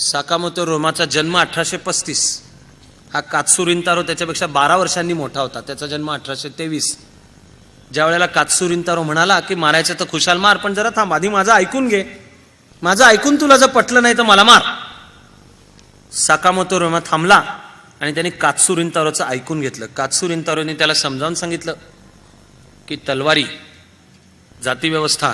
साकामोतो रोमाचा जन्म 1835. हा कात्सुरिंतारो त्याच्यापेक्षा 12 वर्षांनी मोठा होता. त्याचा जन्म 1823. ज्या वेळेला कात्सुरिंतारो म्हणाला की मारायचं तर खुशाल मार, पण जरा थांब, आधी माझं ऐकून घे, माझं ऐकून तुला जर पटलं नाही तर मला मार. साकामोतो रोमा थांबला आणि त्यांनी कात्सुरिंतारोचं ऐकून घेतलं. कात्सुरिंतारोने त्याला समजावून सांगितलं की तलवारी, जातीव्यवस्था,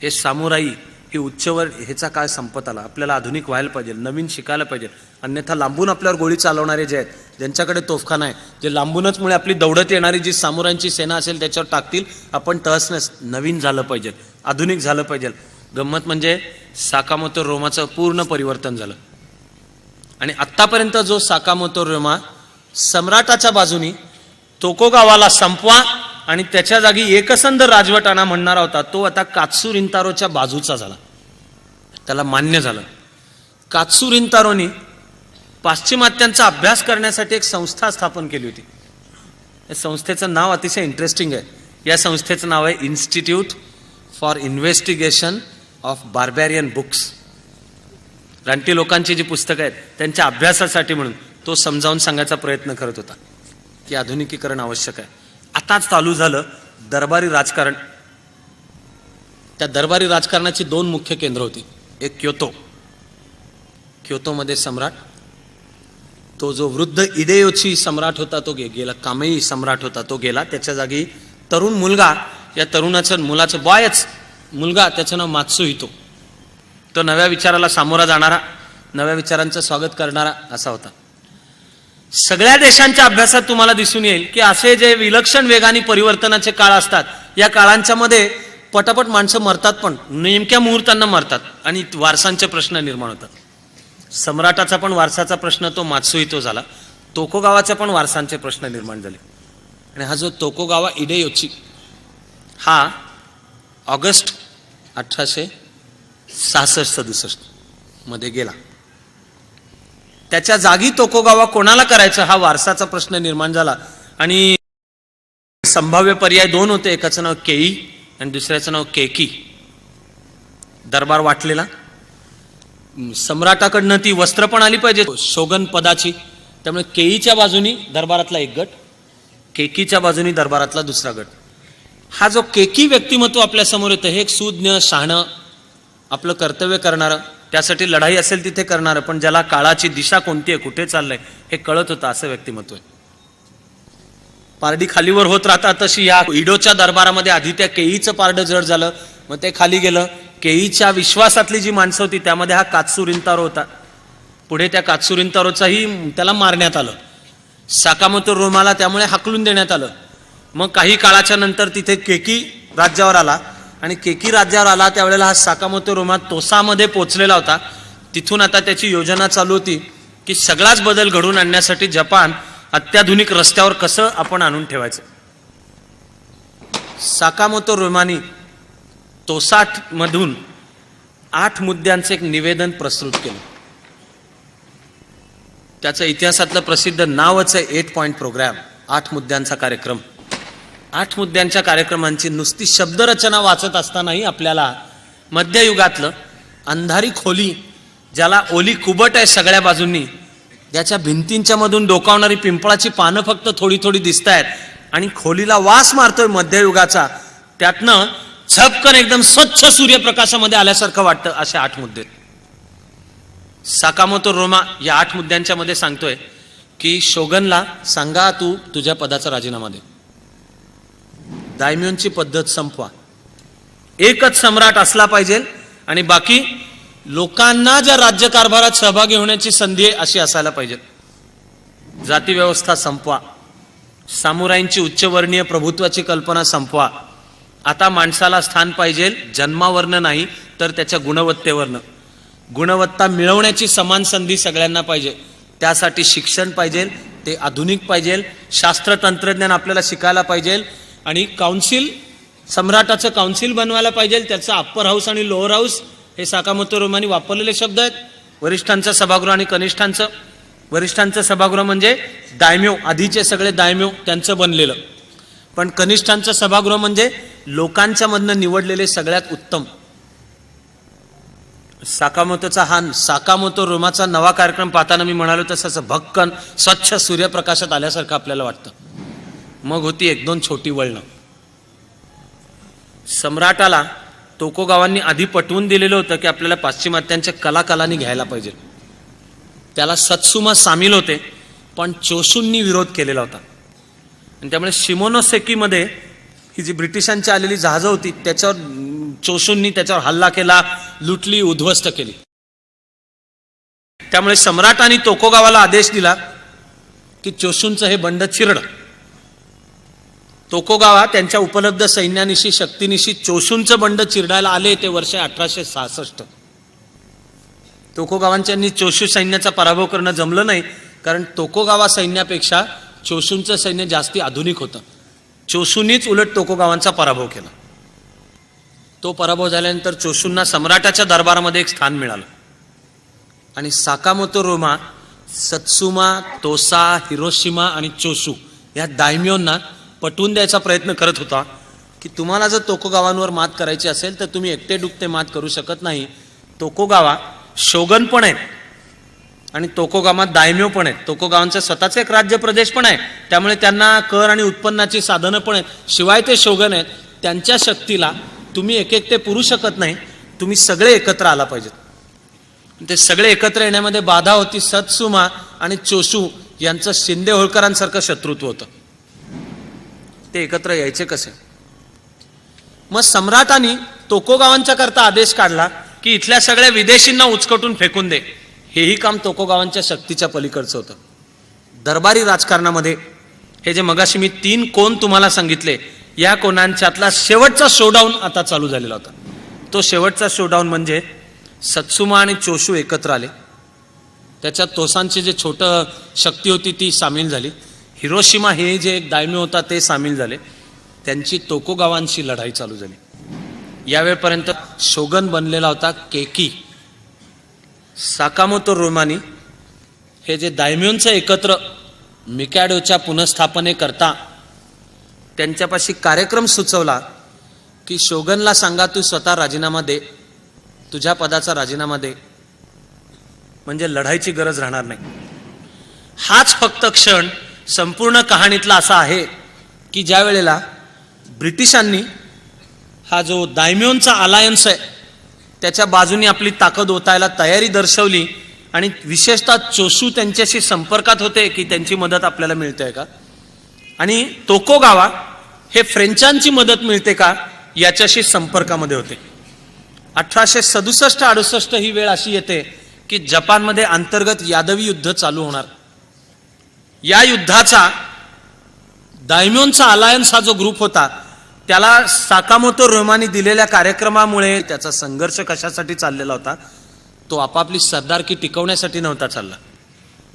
हे सामुराई, ही उच्चवर ह्याचा काळ संपत आला. आपल्याला आधुनिक व्हायला पाहिजे, नवीन शिकायला पाहिजे. अन्यथा लांबून आपल्यावर गोळी चालवणारे जे आहेत, ज्यांच्याकडे तोफखाना आहे, जे लांबूनच मुळे आपली दौडत येणारी जी सामुराईंची सेना असेल त्याच्यावर टाकतील. आपण तहस नवीन झालं पाहिजे, आधुनिक झालं पाहिजे. गंमत म्हणजे साकामोतो रोमाचं पूर्ण परिवर्तन झालं. आणि आत्तापर्यंत जो साकामोतो रोमा सम्राटाच्या बाजूनी तोकोगावाला संपवा आणि त्याच्या जागी एकसंध राजवट आणा म्हणणारा होता, तो आता कात्सुरिंतारोच्या बाजूचा झाला. त्याला मान्य झालं. कात्सुरिंतारोनी पाश्चिमात्यांचा अभ्यास करण्यासाठी एक संस्था स्थापन केली होती. या संस्थेचं नाव अतिशय इंटरेस्टिंग आहे. या संस्थेचं नाव आहे institute for investigation of barbarian books. रानटी लोकांची जी पुस्तकं आहेत त्यांच्या अभ्यासासाठी म्हणून तो समजावून सांगायचा प्रयत्न करत होता की आधुनिकीकरण आवश्यक आहे. आताच चालू झालं दरबारी राजकारण. त्या दरबारी राजकारणाची 2 मुख्य केंद्र होती. एक क्योतो, क्योतोमध्ये सम्राट, तो जो वृद्ध इडेयोची सम्राट होता तो गेला, कामेई सम्राट होता तो गेला. त्याच्या जागी तरुण मुलगा, या तरुणाचं मुलाचं बॉयच मुलगा, त्याचं नाव मात्सुहितो, तो नव्या विचाराला सामोरा जाणारा, नव्या विचारांचं स्वागत करणारा असा होता. सगळ्या देशांच्या अभ्यासात तुम्हाला दिसून येईल की असे जे विलक्षण वेगाने परिवर्तनाचे काळ असतात, या काळांच्या मध्ये पटापट माणसं मरतात, पण नेमक्या मुहूर्तांना मरतात आणि वारसांचे प्रश्न निर्माण होतात. सम्राटाचा पण वारसाचा प्रश्न तो मात्सुहितो झाला. तोकोगावाचा पण वारसांचे प्रश्न निर्माण झाले. आणि हा जो तोकोगावा इडेयोची, हा ऑगस्ट 1866 मध्ये गेला. त्याच्या जागी तोकोगावा कोणाला करायचं हा वारसाचा प्रश्न निर्माण झाला. आणि संभाव्य पर्याय 2 होते. एकाचं नाव केई आणि दुसऱ्याचं नाव केकी. दरबार वाटलेला. सम्राटाकडनं ती वस्त्र पण आली पाहिजे शोगन पदाची, त्यामुळे केईच्या बाजूनी दरबारातला एक गट, केकीच्या बाजूनी दरबारातला दुसरा गट. हा जो केकी व्यक्तिमत्व आपल्या समोर येतं, हे एक सुज्ञ, शहाणं, आपलं कर्तव्य करणारं, त्यासाठी लढाई असेल तिथे करणारं, पण ज्याला काळाची दिशा कोणती आहे, कुठे चाललंय हे कळत होतं, असं व्यक्तिमत्व आहे. पारडी खालीवर होत राहतात तशी या इडोच्या दरबारामध्ये आधी त्या केईचं पारडं जड झालं, मग ते खाली गेलं. केईच्या विश्वासातली जी माणसं होती त्यामध्ये हा कात्सुरिंतारो होता. पुढे त्या कात्सुरिंतारोचाही त्याला मारण्यात आलं. साकामोतो रोमाला त्यामुळे हाकलून देण्यात आलं. मग काही काळाच्या नंतर तिथे केकी राज्यावर आला आणि केकी राज्यावर आला त्यावेळेला हा साकामोतो रोमा तोसामध्ये पोचलेला होता. तिथून आता त्याची योजना चालू होती की सगळाच बदल घडवून आणण्यासाठी जपान अत्याधुनिक रस्त्यावर कसं आपण आणून ठेवायचं. साकामोतो रोमानी तोसा मधून 8 मुद्द्यांचं एक निवेदन प्रस्तुत केलं. त्याचं इतिहासातलं प्रसिद्ध नावच आहे 8 पॉइंट प्रोग्राम, 8 मुद्द्यांचा कार्यक्रम. 8 मुद्द्यांच्या कार्यक्रमांची नुसती शब्दरचना वाचत असतानाही आपल्याला मध्ययुगातलं अंधारी खोली, ज्याला ओली कुबट आहे सगळ्या बाजूंनी, ज्याच्या भिंतींच्या मधून डोकावणारी पिंपळाची पानं फक्त थोडी थोडी दिसत आहेत आणि खोलीला वास मारतोय मध्ययुगाचा, त्यातनं झपकन एकदम स्वच्छ सूर्यप्रकाशामध्ये आल्यासारखं वाटतं. असे 8 मुद्दे साकामोतो रोमा या 8 मुद्द्यांच्या मध्ये सांगतोय की शोगनला सांगा तू तुझ्या पदाचा राजीनामा दे, दायम्योंची पद्धत संपवा, एकच सम्राट असला पाहिजे आणि बाकी लोकांना ज्या राज्यकारभारात सहभागी होण्याची संधी आहे अशी असायला पाहिजे, जाती व्यवस्था संपवा, सामुराईंची उच्चवर्णीय प्रभुत्वाची कल्पना संपवा. आता माणसाला स्थान पाहिजे जन्मावरनं नाही तर त्याच्या गुणवत्तेवरनं. गुणवत्ता मिळवण्याची समान संधी सगळ्यांना पाहिजे. त्यासाठी शिक्षण पाहिजे, ते आधुनिक पाहिजे, शास्त्र तंत्रज्ञान आपल्याला शिकायला पाहिजे आणि काउन्सिल, सम्राटाचं काउन्सिल बनवायला पाहिजे. त्याचं अप्पर हाऊस आणि लोअर हाऊस हे साकामोतो रोमानी वापरलेले शब्द आहेत. वरिष्ठांचं सभागृह आणि कनिष्ठांचं. वरिष्ठांचं सभागृह म्हणजे दायम्यो, आधीचे सगळे दायम्यो त्यांचं बनलेलं, पण कनिष्ठांचं सभागृह म्हणजे लोकांच्या मधनं निवडलेले सगळ्यात उत्तम. साकामोतोचा हा साकामोतो रोमाचा नवा कार्यक्रम पाहताना मी म्हणालो तसं भक्कन स्वच्छ सूर्यप्रकाशात आल्यासारखं आपल्याला वाटतं. मग होती एक दोन छोटी वळणं. सम्राटाला तोकोगावांनी आधी पटवून दिलेलं होतं की आपल्याला पाश्चिमात्यांच्या कलाकलांनी घ्यायला पाहिजे. त्याला सत्सुमा सामील होते, पण चोशूंनी विरोध केलेला होता. आणि त्यामुळे शिमोनोसेकीमध्ये ही जी ब्रिटिशांची आलेली जहाजं होती त्याच्यावर चोशूंनी त्याच्यावर हल्ला केला, लुटली, उद्ध्वस्त केली. त्यामुळे सम्राटांनी तोकोगावाला आदेश दिला की चोशूंचं हे बंड चिरड. तोकोगावा त्यांच्या उपलब्ध सैन्यानिशी शक्तीनिशी चोशूंचं बंड चिरडायला आले. ते वर्ष 1866. तोकोगावांच्यांनी चोशू सैन्याचा पराभव करणं जमलं नाही, कारण तोकोगावा सैन्यापेक्षा चोशूंचं सैन्य जास्ती आधुनिक होतं. चोशूंनीच उलट तोकोगावांचा पराभव केला. तो पराभव झाल्यानंतर चोशूंना सम्राटाच्या दरबारामध्ये एक स्थान मिळालं. आणि साकामोतो रोमा सत्सुमा, तोसा, हिरोशिमा आणि चोशू या दायम्योंना पटवून द्यायचा प्रयत्न करत होता की तुम्हाला जर तोकोगावांवर मात करायची असेल तर तुम्ही एकटे दुकटे मात करू शकत नाही. तोकोगावा शोगन पण आहेत आणि तोकोगावात दायम्यो पण आहेत. तोकोगावांचं स्वतःचं एक राज्य प्रदेश पण आहे, त्यामुळे त्यांना कर आणि उत्पन्नाची साधनं पण आहेत. शिवाय ते शोगन आहेत. त्यांच्या शक्तीला तुम्ही एक एकटे पुरू शकत नाही, तुम्ही सगळे एकत्र आला पाहिजेत. ते सगळे एकत्र येण्यामध्ये बाधा होती सत्सुमा आणि चोशू यांचं शिंदे होळकरांसारखं शत्रुत्व होतं. ते एकत्र यायचे कसे? मग सम्राटांनी तोकोगावांच्या करता आदेश काढला की इथल्या सगळ्या विदेशींना उचकटून फेकून दे. हेही काम तोकोगावांच्या शक्तीच्या पलीकडचं होतं. दरबारी राजकारणामध्ये हे जे मगाशी मी 3 कोण तुम्हाला सांगितले, या कोणांच्यातला शेवटचा शोडाऊन आता चालू झालेला होता. तो शेवटचा शोडाऊन म्हणजे सत्सुमा आणि चोशू एकत्र आले. त्याच्यात तोसांची जे छोटं शक्ती होती ती सामील झाली. हिरोशिमा हे जे एक दायम्य होता ते सामील झाले. त्यांची तोकोगावांशी लढाई चालू झाली. यावेळपर्यंत शोगन बनलेला होता केकी. साकामोतो रोमानी हे जे दायम्योंचं एकत्र मिकॅडोच्या पुनःस्थापनेकरता त्यांच्यापाशी कार्यक्रम सुचवला की शोगनला सांगा तू स्वतः राजीनामा दे, तुझ्या पदाचा राजीनामा दे, म्हणजे लढाईची गरज राहणार नाही. हाच फक्त क्षण संपूर्ण कहाणीतला असा आहे की ज्या वेळेला ब्रिटिशांनी हा जो दायम्योंचा अलायन्स आहे त्याच्या बाजूने आपली ताकद ओतायला तयारी दर्शवली आणि विशेषतः चोशू त्यांच्याशी संपर्कात होते की त्यांची मदत आपल्याला मिळते का, आणि तोकोगावा हे फ्रेंचांची मदत मिळते का याच्याशी संपर्कामध्ये होते. 1867-68 ही वेळ अशी येते की जपानमध्ये अंतर्गत यादवी युद्ध चालू होणार. या युद्धाचा दायम्योंचा अलायन्स हा जो ग्रुप होता त्याला साकामोतो रोमानी दिलेल्या कार्यक्रमामुळे त्याचा संघर्ष कशासाठी चाललेला होता, तो आपापली सरदारकी टिकवण्यासाठी नव्हता चालला.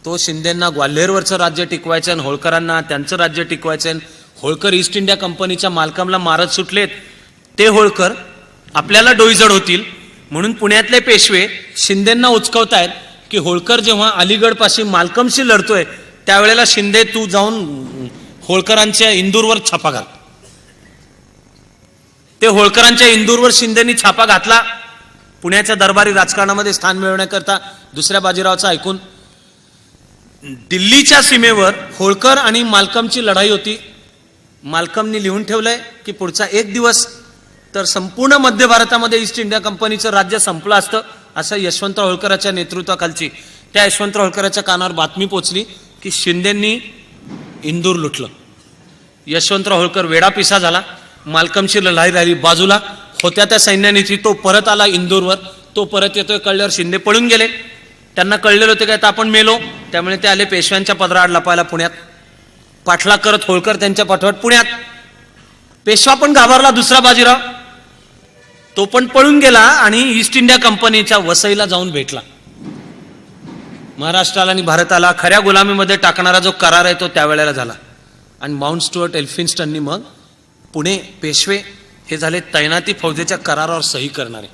तो शिंदेंना ग्वाल्हेरवरचं राज्य टिकवायचं आणि होळकरांना त्यांचं राज्य टिकवायचं. होळकर ईस्ट इंडिया कंपनीच्या मालकांना मारत सुटलेत. ते होळकर आपल्याला डोईजड होतील म्हणून पुण्यातले पेशवे शिंदेंना उचकवतायत की होळकर जेव्हा अलीगडपाशी मालकमशी लढतोय त्यावेळेला शिंदे तू जाऊन होळकरांच्या इंदूरवर छापा घाल. ते होळकरांच्या इंदूरवर शिंदेनी छापा घातला पुण्याच्या दरबारी राजकारणामध्ये स्थान मिळवण्याकरता. दुसऱ्या बाजीरावचं ऐकून दिल्लीच्या सीमेवर होळकर आणि मालकमची लढाई होती. मालकमनी लिहून ठेवलंय की पुढचा 1 दिवस तर संपूर्ण मध्य भारतामध्ये ईस्ट इंडिया कंपनीचं राज्य संपलं असतं. असं यशवंतराव होळकरांच्या नेतृत्वाखालची त्या यशवंतराव होळकरांच्या कानावर बातमी पोचली की शिंदेंनी इंदूर लुटलं. यशवंतराव होळकर वेडापिसा झाला. मालकमची लढाई राहिली बाजूला. होत्या त्या सैन्यानिशी तो परत आला इंदूरवर. तो परत येतोय कळल्यावर शिंदे पळून गेले. त्यांना कळलेलं होतं काय तर आपण मेलो, त्यामुळे ते आले पेशव्यांच्या पदराआड लपायला पुण्यात. पाठलाग करत होळकर त्यांच्या पाठोपाठ पुण्यात. पेशवा पण घाबरला दुसरा बाजीराव, तो पण पळून गेला आणि ईस्ट इंडिया कंपनीच्या वसईला जाऊन भेटला. महाराष्ट्राला आणि भारताला खऱ्या गुलामीमध्ये टाकणारा जो करार आहे तो त्यावेळेला झाला. आणि माउंट स्टुअर्ट एल्फिन्स्टननी मग पुणे पेशवे हे झाले तैनाती फौजेच्या करारावर सही करणारे.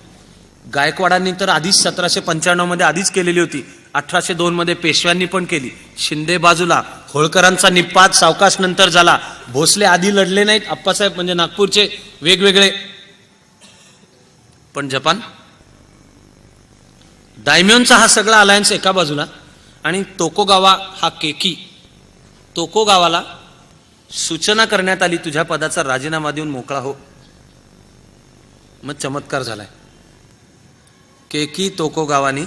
गायकवाडांनी तर आधीच 1795 मध्ये आधीच केलेली होती. 1802 मध्ये पेशव्यांनी पण केली. शिंदे बाजूला, होळकरांचा निपात सावकाश नंतर झाला. भोसले आधी लढले नाहीत, अप्पासाहेब म्हणजे नागपूरचे वेगवेगळे. पण जपान दायम्योंचा हा सगळा अलायन्स एका बाजूला आणि तोकोगावा हा केकी, तोकोगावाला सूचना करण्यात आली तुझ्या पदाचा राजीनामा देऊन मोकळा हो. मग चमत्कार झालाय. केकी तोकोगावानी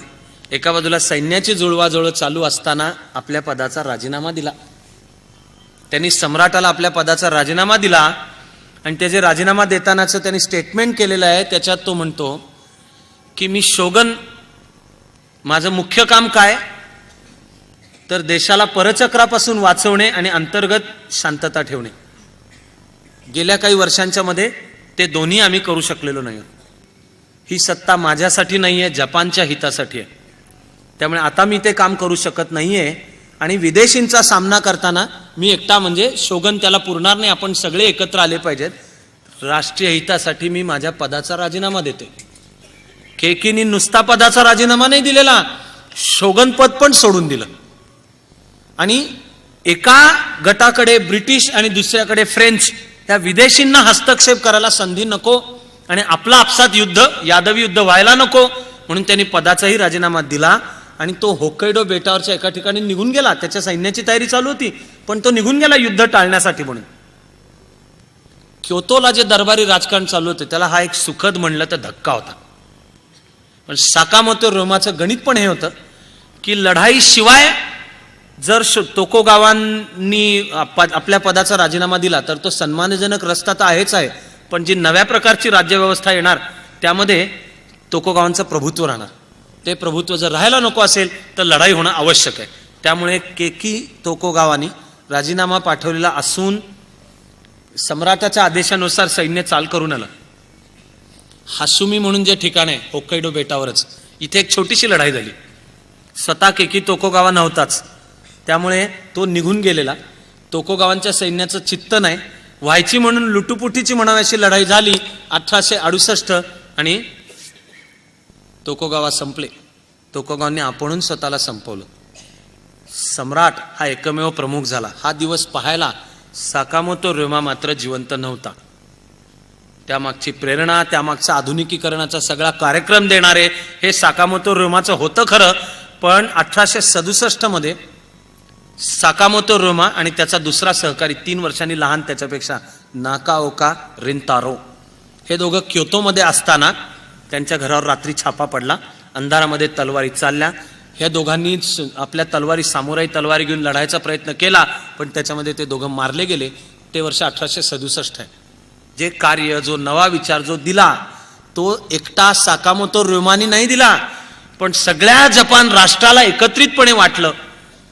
एका बाजूला सैन्याची जुळवाजुळव चालू असताना आपल्या पदाचा राजीनामा दिला. त्यांनी सम्राटाला आपल्या पदाचा राजीनामा दिला आणि त्याचे राजीनामा देतानाचं त्यांनी स्टेटमेंट केलेलं आहे. त्याच्यात तो म्हणतो की मी शोगन, माझं मुख्य काम काय तर देशाला परचक्रापासून वाचवणे आणि अंतर्गत शांतता ठेवणे. गेल्या काही वर्षांच्या मध्ये ते दोन्ही आम्ही करू शकलेलो नाही. ही सत्ता माझ्यासाठी नाही आहे, जपानच्या हितासाठी आहे. त्यामुळे आता मी ते काम करू शकत नाहीये आणि विदेशींचा सामना करताना मी एकटा म्हणजे शोगन त्याला पुरणार नाही. आपण सगळे एकत्र आले पाहिजेत. राष्ट्रीय हितासाठी मी माझ्या पदाचा राजीनामा देते. केकीनी नुसता पदाचा राजीनामा नाही दिलेला, शोगन पद पण सोडून दिलं. आणि एका गटाकडे ब्रिटिश आणि दुसऱ्याकडे फ्रेंच या विदेशींना हस्तक्षेप करायला संधी नको आणि आपला आपसात युद्ध, यादवी युद्ध व्हायला नको म्हणून त्यांनी पदाचाही राजीनामा दिला आणि तो होक्काइडो बेटावरच्या एका ठिकाणी निघून गेला. त्याच्या सैन्याची तयारी चालू होती पण तो निघून गेला युद्ध टाळण्यासाठी म्हणून. क्योतोला जे दरबारी राजकारण चालू होते त्याला हा एक सुखद म्हणलं तर धक्का होता. पण साकामोतो रोमाचं गणित पण हे होतं की लढाई शिवाय जर तोकोगावांनी आपल्या पदाचा राजीनामा दिला तर तो सन्मानजनक रस्ता तर आहेच आहे, पण जी नव्या प्रकारची राज्यव्यवस्था येणार त्यामध्ये तोकोगावांचं प्रभुत्व राहणार. ते प्रभुत्व जर राहायला नको असेल तर लढाई होणं आवश्यक आहे. त्यामुळे केकी तोकोगावानी राजीनामा पाठवलेला असून सम्राटाच्या आदेशानुसार सैन्य चाल करून आलं. हासुमी म्हणून जे ठिकाण आहे होक्काइडो बेटावरच, इथे एक छोटीशी लढाई झाली. स्वतः केकी तोकोगावा नव्हताच, त्यामुळे तो निघून गेलेला. तोकोगावांच्या सैन्याचं चित्त नाही व्हायची म्हणून लुटुपुटीची म्हणावी अशी लढाई झाली 1868 आणि तोकोगावा संपले. तोकोगावांनी आपणून स्वतःला संपवलं. सम्राट हा एकमेव प्रमुख झाला. हा दिवस पाहायला साकामोतो रोमा मात्र जिवंत नव्हता. त्यामागची प्रेरणा, त्यामागचा आधुनिकीकरणाचा सगळा कार्यक्रम देणारे हे साकामोतो रोमाचं होतं खरं, पण 1867 मध्ये साकामोतो रोमा आणि त्याचा दुसरा सहकारी 3 वर्षांनी लहान त्याच्यापेक्षा नाकाओका रिंतारो हे दोघं क्योतोमध्ये असताना त्यांच्या घरावर रात्री छापा पडला. अंधारामध्ये तलवारी चालल्या. ह्या दोघांनी आपल्या तलवारी, सामुराई तलवारी घेऊन लढायचा प्रयत्न केला पण त्याच्यामध्ये ते दोघं मारले गेले. ते वर्ष 1867 आहे. जे कार्य, जो नवा विचार जो दिला तो एकटा साकामोतो रोमानी नाही दिला, पण सगळ्या जपान राष्ट्राला एकत्रितपणे वाटलं.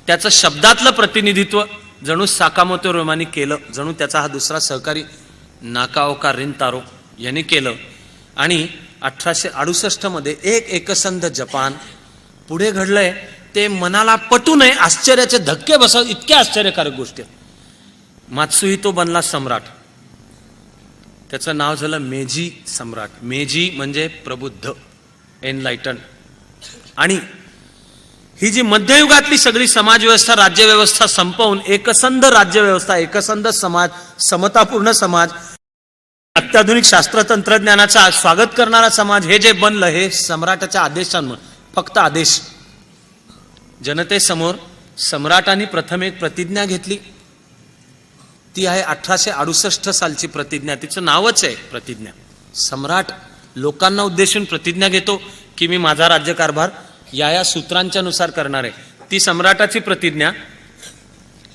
त्याचं शब्दातलं प्रतिनिधित्व जणू साकामोतो रोमानी केलं, जणू त्याचा हा दुसरा सहकारी नाकाओका रिंतारो यांनी केलं. आणि 1868 मध्ये एक एकसंध जपान पुढे घडलंय ते मनाला पटू नये, आश्चर्याचे धक्के बसवत इतक्या आश्चर्यकारक गोष्टी. मात्सुहितो बनला सम्राट. त्याचं नाव झालं मेजी सम्राट. मेजी म्हणजे प्रबुद्ध, एनलाइटन. आणि ही जी मध्ययुगातली सगळी समाजव्यवस्था, राज्यव्यवस्था संपवून एकसंध राज्यव्यवस्था, एकसंध समाज, समतापूर्ण समाज, अत्याधुनिक शास्त्र तंत्रज्ञानाचा स्वागत करणारा समाज हे जे बनलं हे सम्राटाच्या आदेशांमुळे. फक्त आदेश. जनतेसमोर सम्राटांनी प्रथम एक प्रतिज्ञा घेतली. ती आहे 1868 सालची प्रतिज्ञा. तिचं नावच आहे प्रतिज्ञा. सम्राट लोकांना उद्देशून प्रतिज्ञा घेतो की मी माझा राज्यकारभार या सूत्रांच्या नुसार करणार आहे. ती सम्राटाची प्रतिज्ञा.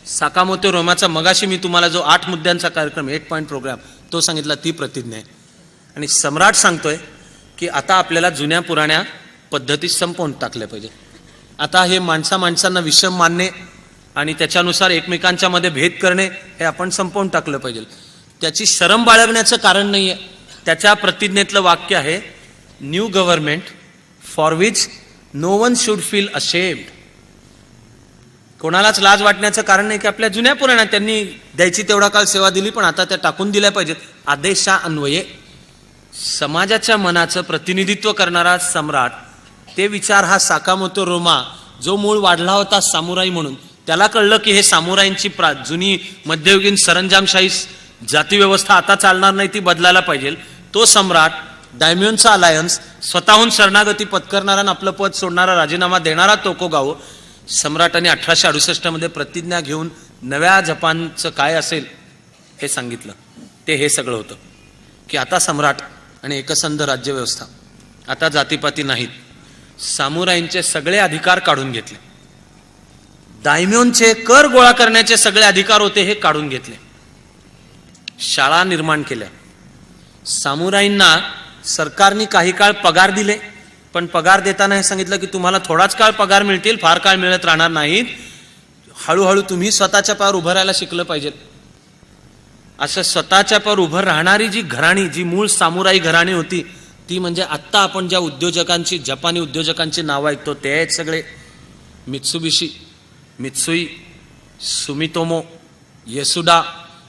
साकामोतो रोमाचा मगाशी मी तुम्हाला जो 8 मुद्द्यांचा कार्यक्रम, 8 पॉइंट प्रोग्राम तो सांगितला, ती प्रतिज्ञा आहे. आणि सम्राट सांगतोय की आता आपल्याला जुन्या पुराण्या पद्धती संपवून टाकल्या पाहिजे. आता हे माणसांना विषम मानणे आणि त्याच्यानुसार एकमेकांच्या मध्ये भेद करणे हे आपण संपवून टाकलं पाहिजे. त्याची शरम बाळगण्याचं कारण नाहीये. त्याच्या प्रतिज्ञेतलं वाक्य आहे, new government for which no one should feel ashamed. कोणालाच लाज वाटण्याचं कारण नाही की आपल्या जुन्या पुराणात त्यांनी द्यायची तेवढा काळ सेवा दिली पण आता त्या टाकून दिल्या पाहिजेत. आदेशा अन्वये समाजाच्या मनाचं प्रतिनिधित्व करणारा सम्राट, ते विचार हा साकामोतो रोमा जो मूळ वाढला होता सामुराई म्हणून, त्याला कळलं की हे सामुराईंची जुनी मध्ययुगीन सरंजामशाही जातीव्यवस्था आता चालणार नाही, ती बदलायला पाहिजे. तो सम्राट दायम्योंचा अलायन्स, स्वतःहून शरणागती पत्करणारा आणि आपलं पद सोडणारा, राजीनामा देणारा तोकुगावा सम्राटाने 1868 मध्ये प्रतिज्ञा घेऊन नव्या जपानचं काय असेल हे सांगितलं. ते हे सगळं होतं की आता सम्राट आणि एकसंध राज्यव्यवस्था, आता जातीपाती नाहीत, सामुराईंचे सगळे अधिकार काढून घेतले, दायम्योंचे कर गोळा करण्याचे सगळे अधिकार होते हे काढून घेतले, शाळा निर्माण केल्या, सामुराईंना सरकारने काही काळ पगार दिले, पण पगार देताना हे सांगितलं की तुम्हाला थोडाच काळ पगार मिळतील, फार काळ मिळत राहणार नाहीत, हळूहळू तुम्ही स्वतःच्या पायावर उभं राहायला शिकलं पाहिजेत. असं स्वतःच्या पायावर उभं राहणारी जी घराणी, जी मूळ सामुराई घराणी होती, ती म्हणजे आत्ता आपण ज्या उद्योजकांची, जपानी उद्योजकांची नावं ऐकतो ते आहेत सगळे मित्सुबिशी, मित्सुई, सुमितोमो, येसुडा,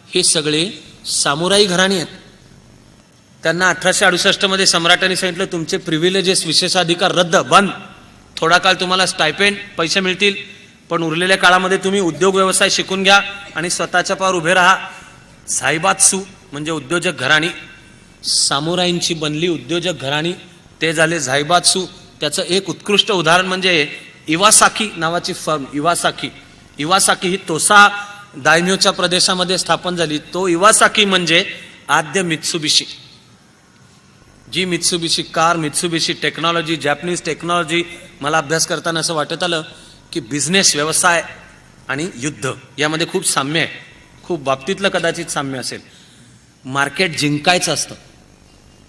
हे सगळे सामुराई घराणी आहेत. त्यांना 1868 मध्ये सम्राटांनी सांगितलं तुमचे प्रिव्हिलेजेस, विशेषाधिकार रद्द, बंद, थोडा काळ तुम्हाला स्टायपेंड, पैसे मिळतील, पण उरलेल्या काळामध्ये तुम्ही उद्योग व्यवसाय शिकून घ्या आणि स्वतःच्या पायावर उभे राहा. झायबात्सू म्हणजे उद्योजक घराणी, सामुराईंची बनली उद्योजक घराणी, ते झाले झायबात्सू. त्याचं एक उत्कृष्ट उदाहरण म्हणजे इवासाकी नावाची फर्म, इवासाकी ही तोसा दायम्योच्या प्रदेशामध्ये स्थापन झाली. तो इवासाकी म्हणजे आद्य मित्सुबिशी, जी Mitsubishi car, Mitsubishi technology, Japanese technology. मला अभ्यास करताना असं वाटत आलं की बिझनेस, व्यवसाय आणि युद्ध यामध्ये खूप साम्य आहे, खूप बाबतीतलं कदाचित साम्य असेल. मार्केट जिंकायचं असतं,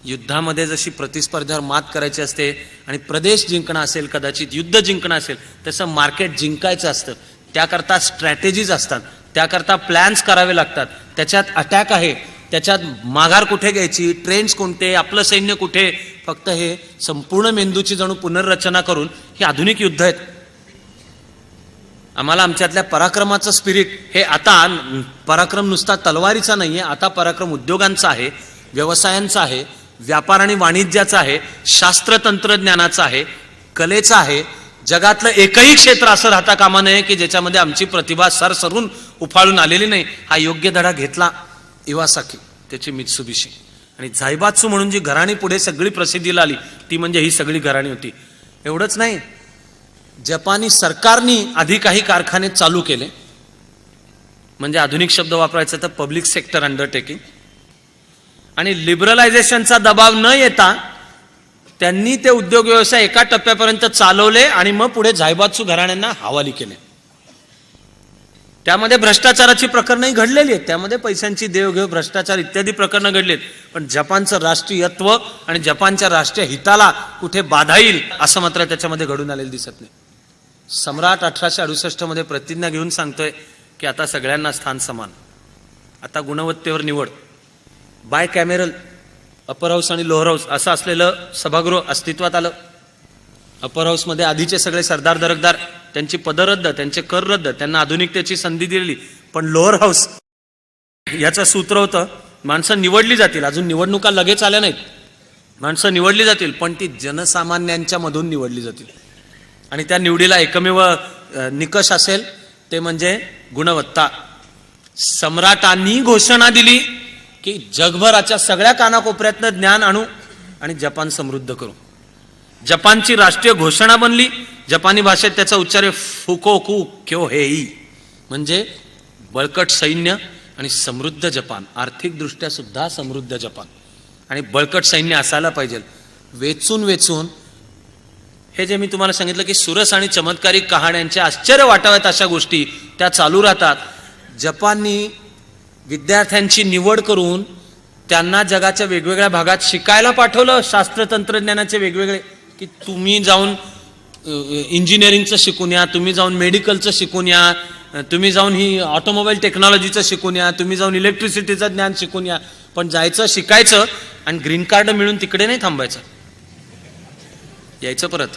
युद्धामध्ये जशी प्रतिस्पर्ध्यावर मात करायची असते आणि प्रदेश जिंकणं असेल, कदाचित युद्ध जिंकणं असेल, तसं मार्केट जिंकायचं असतं. त्याकरता स्ट्रॅटेजीज असतात, त्याकरता प्लॅन्स करावे लागतात, त्याच्यात अटॅक आहे, त्याच्यात माघार कुठे घ्यायची, ट्रेंड्स कोणते, आपलं सैन्य कुठे, फक्त हे संपूर्ण मेंदूची जणू पुनर्रचना करून हे आधुनिक युद्ध आहेत. आम्हाला आमच्यातल्या पराक्रमाचं स्पिरिट हे आता पराक्रम नुसता तलवारीचा नाहीये, आता पराक्रम उद्योगांचा आहे, व्यवसायांचा आहे, व्यापार आणि वाणिज्याचा आहे, शास्त्र तंत्रज्ञानाचा आहे, कलेचा आहे. जगातलं एकही क्षेत्र असं राहता कामा नये की ज्याच्यामध्ये आमची प्रतिभा सरसरून उफाळून आलेली नाही. हा योग्य धडा घेतला इवासाकी, त्याची मित्सुबिशी. आणि झायबात्सू म्हणून जी घराणी पुढे सगळी प्रसिद्धीला आली ती म्हणजे ही सगळी घराणी होती. एवढंच नाही, जपानी सरकारने आधी काही कारखाने चालू केले, म्हणजे आधुनिक शब्द वापरायचा तर पब्लिक सेक्टर अंडरटेकिंग, आणि लिबरलायझेशनचा दबाव न येता त्यांनी ते उद्योग व्यवसाय एका टप्प्यापर्यंत चालवले आणि मग पुढे झायबात्सू घराण्यांना हवाली केले. त्यामध्ये भ्रष्टाचाराची प्रकरणंही घडलेली आहेत, त्यामध्ये पैशांची देवघेव, भ्रष्टाचार इत्यादी प्रकरणं घडलीत, पण जपानचं राष्ट्रीयत्व आणि जपानच्या राष्ट्रीय हिताला कुठे बाधा येईल असं मात्र त्याच्यामध्ये घडून आलेलं दिसत नाही. सम्राट 1868 मध्ये प्रतिज्ञा घेऊन सांगतोय की आता सगळ्यांना स्थान समान, आता गुणवत्तेवर निवड, बाय कॅमेरल, अपर हाऊस आणि लोअर हाऊस असं असलेलं सभागृह अस्तित्वात आलं. अपर हाऊसमध्ये आधीचे सगळे सरदार दरकदार, त्यांची पदं रद्द, त्यांचे कर रद्द, त्यांना आधुनिकतेची संधी दिलेली. पण लोअर हाऊस याचं सूत्र होतं माणसं निवडली जातील, अजून निवडणुका लगेच आल्या नाहीत, माणसं निवडली जातील पण ती जनसामान्यांच्या मधून निवडली जातील. आणि त्या निवडीला एकमेव निकष असेल ते म्हणजे गुणवत्ता. सम्राटांनी घोषणा दिली की जगभराच्या सगळ्या कानाकोपऱ्यातनं ज्ञान आणू आणि जपान समृद्ध करू. जपानची राष्ट्रीय घोषणा बनली, जपानी भाषेत त्याचा उच्चार फुकोकू क्योहेई, म्हणजे बळकट सैन्य आणि समृद्ध जपान, आर्थिकदृष्ट्या सुद्धा समृद्ध जपान. आणि बळकट सैन्य असायला पाहिजे. वेचून वेचून हे जे मी तुम्हाला सांगितलं की सुरस आणि चमत्कारिक कहाण्यांचे आश्चर्य वाटाव्यात अशा गोष्टी त्या चालू राहतात. जपाननी विद्यार्थ्यांची निवड करून त्यांना जगाच्या वेगवेगळ्या भागात शिकायला पाठवलं, शास्त्र तंत्रज्ञानाचे वेगवेगळे, की तुम्ही जाऊन इंजिनिअरिंगचं शिकून या, तुम्ही जाऊन मेडिकलचं शिकून या, तुम्ही जाऊन ही ऑटोमोबाईल टेक्नॉलॉजीचं शिकून या, तुम्ही जाऊन इलेक्ट्रिसिटीचं ज्ञान शिकून या. पण जायचं, शिकायचं आणि ग्रीन कार्ड मिळून तिकडे नाही थांबायचं, यायचं परत.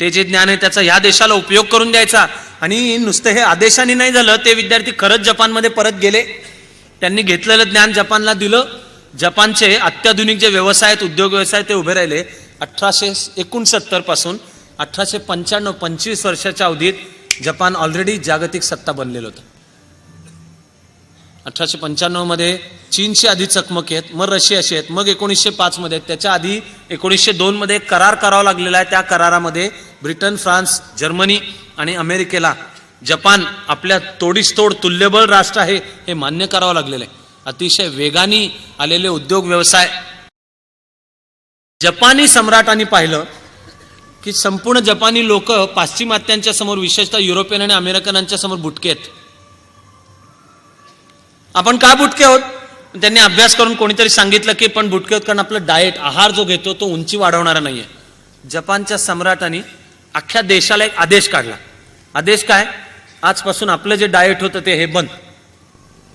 ते जे ज्ञान आहे त्याचा ह्या देशाला उपयोग करून द्यायचा. आणि नुसतं हे आदेशाने नाही झालं, ते विद्यार्थी खरंच जपानमध्ये परत गेले, त्यांनी घेतलेलं ज्ञान जपानला दिलं. जपानचे अत्याधुनिक जे व्यवसाय आहेत, उद्योग व्यवसाय, ते उभे राहिले. 1869 पासून 1895, 25 वर्षाच्या अवधीत जपान ऑलरेडी जागतिक सत्ता बनलेलं होतं. 1895 मध्ये चीनशी आधी चकमकी आहेत, मग रशियाशी आहेत, मग 1905 मध्ये आहेत. त्याच्या आधी 1902 मध्ये करार करावा लागलेला आहे. त्या करारामध्ये ब्रिटन, फ्रान्स, जर्मनी आणि अमेरिकेला जपान आपल्या तोडीसतोड तुल्यबळ राष्ट्र आहे हे मान्य करावं लागलेलं आहे. अतिशय वेगाने आलेले उद्योग व्यवसाय. जपानी सम्राटांनी पाहिलं की संपूर्ण जपानी लोक पाश्चिमात्यांच्या समोर, विशेषतः युरोपियन आणि अमेरिकनांच्या समोर बुटके आहेत. आपण का बुटके आहोत? त्यांनी अभ्यास करून कोणीतरी सांगितलं की पण बुटके आहोत कारण आपलं डाएट, आहार जो घेतो तो उंची वाढवणारा नाहीये. जपानच्या सम्राटांनी अख्ख्या देशाला एक आदेश काढला. आदेश काय? आजपासून आपलं जे डाएट होतं ते हे बंद.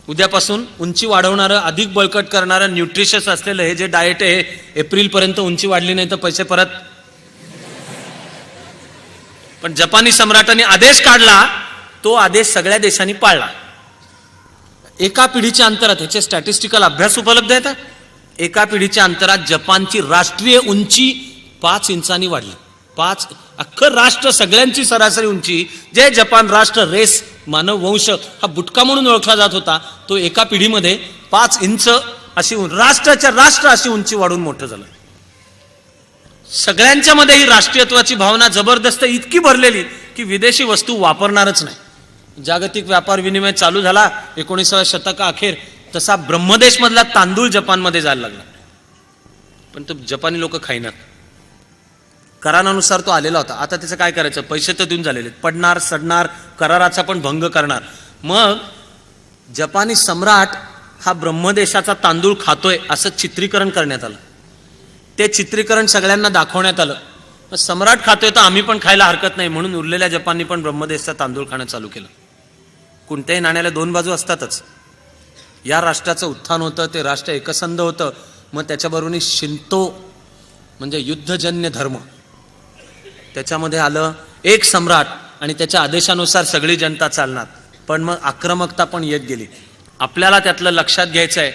उद्यापासून उंची वाढवणारं, अधिक बळकट करणारं, न्यूट्रिशियस असलेलं हे जे डाएट आहे, एप्रिलपर्यंत उंची वाढली नाही तर पैसे परत. पण जपानी सम्राटांनी आदेश काढला, तो आदेश सगळ्या देशांनी पाळला. एका पिढीच्या अंतरात, ह्याचे स्टॅटिस्टिकल अभ्यास उपलब्ध आहेत, एका पिढीच्या अंतरात जपानची राष्ट्रीय उंची 5 इंचांनी वाढली. 5, अख्खं राष्ट्र, सगळ्यांची सरासरी उंची, जे जपान राष्ट्र, रेस, मानव वंश हा बुटका म्हणून ओळखला जात होता, तो एका पिढीमध्ये 5 इंच अशी राष्ट्राच्या राष्ट्र अशी उंची वाढून मोठं झालं. सगळ्यांच्या मध्ये ही राष्ट्रीयत्वाची भावना जबरदस्त इतकी भरलेली की विदेशी वस्तू वापरणारच नाही. जागतिक व्यापार विनिमय चालू झाला 19व्या शतकाअखेर, तसा ब्रह्मदेश मधला तांदूळ जपानमध्ये जायला लागला. पण तो जपानी लोक खाईनात. करारानुसार तो आलेला होता. आता त्याचं काय करायचं? पैसे तर देऊन झालेले, पडणार, सडणार, कराराचा पण भंग करणार. मग जपानी सम्राट हा ब्रह्मदेशाचा तांदूळ खातोय असं चित्रीकरण करण्यात आलं. ते चित्रीकरण सगळ्यांना दाखवण्यात आलं. सम्राट खातोय तर आम्ही पण खायला हरकत नाही म्हणून उरलेल्या जपाननी पण ब्रह्मदेशचा तांदूळ खाणं चालू केलं. कोणत्याही नाण्याला 2 बाजू असतातच. या राष्ट्राचं उत्थान होतं, ते राष्ट्र एकसंध होतं. मग त्याच्याबरोबर शिंतो म्हणजे युद्धजन्य धर्म त्याच्यामध्ये आलं. एक सम्राट आणि त्याच्या आदेशानुसार सगळी जनता चालणार. पण मग आक्रमकता पण येत गेली. आपल्याला त्यातलं लक्षात घ्यायचं आहे,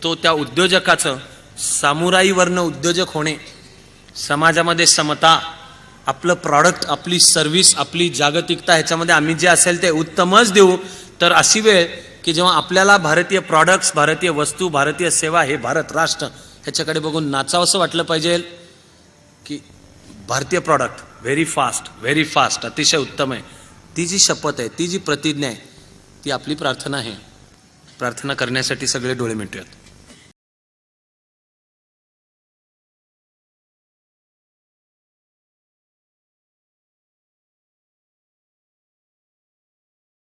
तो त्या उद्योजकाचं सामुराईवरनं उद्योजक होणे, समाजामध्ये समता, आपलं प्रॉडक्ट, आपली सर्व्हिस, आपली जागतिकता, ह्याच्यामध्ये आम्ही जे असेल ते उत्तमच देऊ. तर अशी वेळ की जेव्हा आपल्याला भारतीय प्रॉडक्ट्स, भारतीय वस्तू, भारतीय सेवा, हे भारत राष्ट्र ह्याच्याकडे बघून नाचावंसं वाटलं पाहिजे की भारतीय प्रॉडक्ट व्हेरी फास्ट, अतिशय उत्तम आहे. ती जी शपथ आहे, ती जी प्रतिज्ञा आहे, ती आपली प्रार्थना आहे. प्रार्थना करण्यासाठी सगळे डोळे मिटूयात.